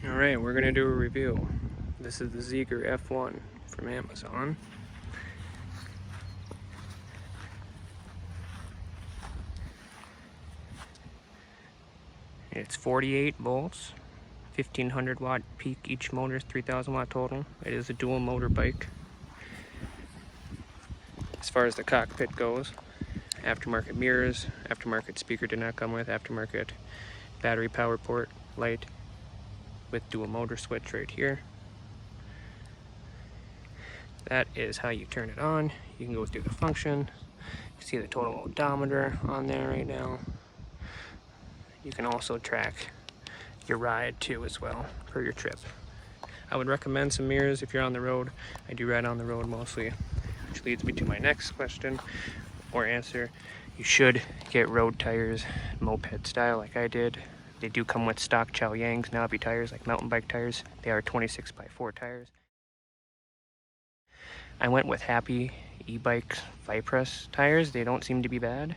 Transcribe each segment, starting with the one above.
Alright, we're going to do a review. This is the Zeegr F1 from Amazon. It's 48 volts, 1500 watt peak each motor, 3000 watt total. It is a dual motor bike. As far as the cockpit goes, aftermarket mirrors, aftermarket speaker did not come with, aftermarket battery power port light with dual motor switch right here. That is how you turn it on. You can go through the function. You see the total odometer on there right now. You can also track your ride too as well for your trip. I would recommend some mirrors if you're on the road. I do ride on the road mostly, which leads me to my next question or answer. You should get road tires, moped style like I did. They do come with stock Chow Yang's knobby tires like mountain bike tires. They are 26x4 tires. I went with Happy e-bike Vipress tires. They don't seem to be bad.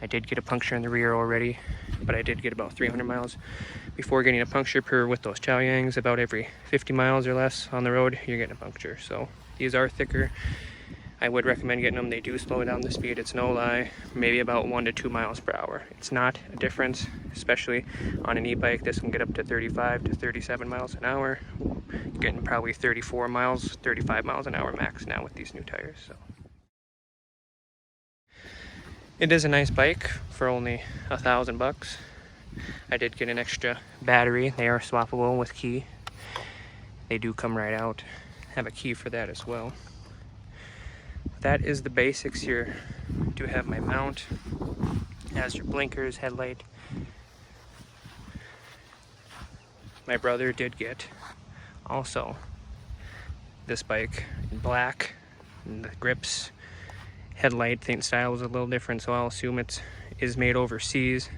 I did get a puncture in the rear already, but I did get about 300 miles before getting a puncture per with those Chow Yangs. About every 50 miles or less on the road, you're getting a puncture. So these are thicker. I would recommend getting them. They do slow down the speed, it's no lie, maybe about 1 to 2 miles per hour. It's not a difference, especially on an e-bike. This can get up to 35 to 37 miles an hour. You're getting probably 34 miles, 35 miles an hour max now with these new tires. So it is a nice bike for only $1,000. I did get an extra battery. They are swappable with key. They do come right out. Have a key for that as well. That is the basics here. Do have my mount. Has your blinkers, headlight. My brother did get also this bike in black, and the grips, headlight thing style was a little different, so I'll assume it is made overseas,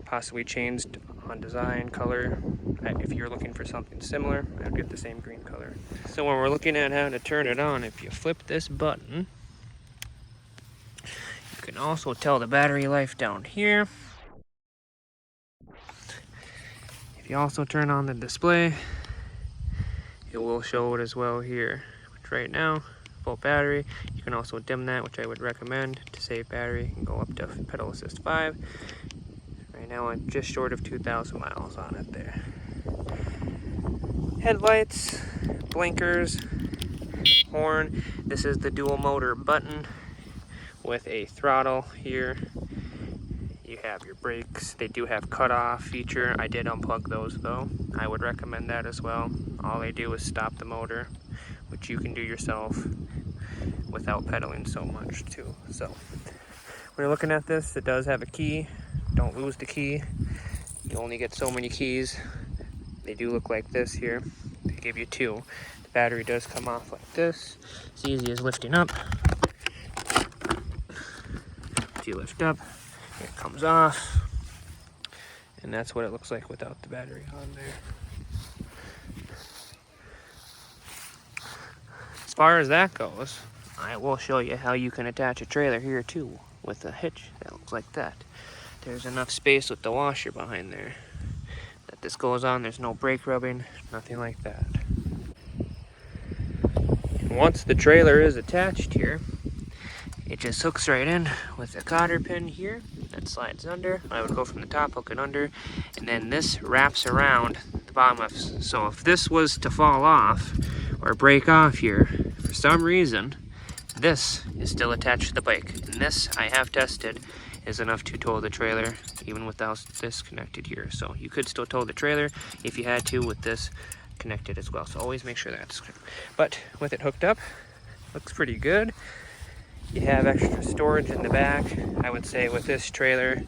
possibly changed on design, color. If you're looking for something similar, I would get the same green color. So when we're looking at how to turn it on, if you flip this button, you can also tell the battery life down here. If you also turn on the display, it will show it as well here. Which right now, full battery. You can also dim that, which I would recommend to save battery and go up to pedal assist 5. Right now I'm just short of 2,000 miles on it there. Headlights, blinkers, horn. This is the dual motor button with a throttle here. You have your brakes. They do have cutoff feature. I did unplug those though. I would recommend that as well. All they do is stop the motor, which you can do yourself without pedaling so much too. So when you're looking at this, it does have a key. Don't lose the key. You only get so many keys. They do look like this here. They give you 2. The battery does come off like this. It's easy as lifting up. If you lift up, it comes off. And that's what it looks like without the battery on there. As far as that goes, I will show you how you can attach a trailer here too with a hitch that looks like that. There's enough space with the washer behind there that this goes on. There's no brake rubbing, nothing like that. And once the trailer is attached here, it just hooks right in with a cotter pin here that slides under. I would go from the top, hook it under, and then this wraps around the bottom of. So if this was to fall off or break off here for some reason, this is still attached to the bike. And this I have tested is enough to tow the trailer even without this connected here. So you could still tow the trailer if you had to with this connected as well. So always make sure that's connected. But with it hooked up, looks pretty good. You have extra storage in the back. I would say with this trailer,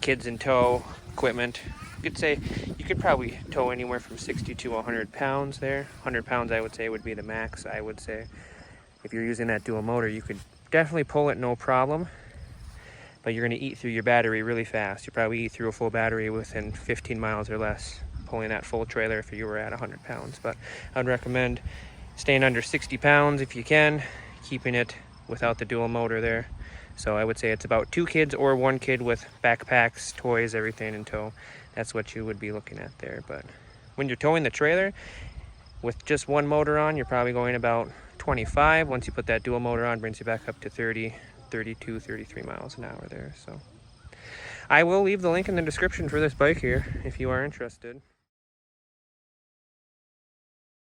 kids in tow, equipment, you could say you could probably tow anywhere from 60 to 100 pounds there. 100 pounds I would say would be the max. I would say if you're using that dual motor, you could definitely pull it no problem, but you're going to eat through your battery really fast. You probably eat through a full battery within 15 miles or less pulling that full trailer if you were at 100 pounds. But I'd recommend staying under 60 pounds if you can, keeping it without the dual motor there. So I would say it's about 2 kids or 1 kid with backpacks, toys, everything in tow. That's what you would be looking at there. But when you're towing the trailer with just one motor on, you're probably going about 25. Once you put that dual motor on, brings you back up to 30, 32, 33 miles an hour there. So I will leave the link in the description for this bike here if you are interested.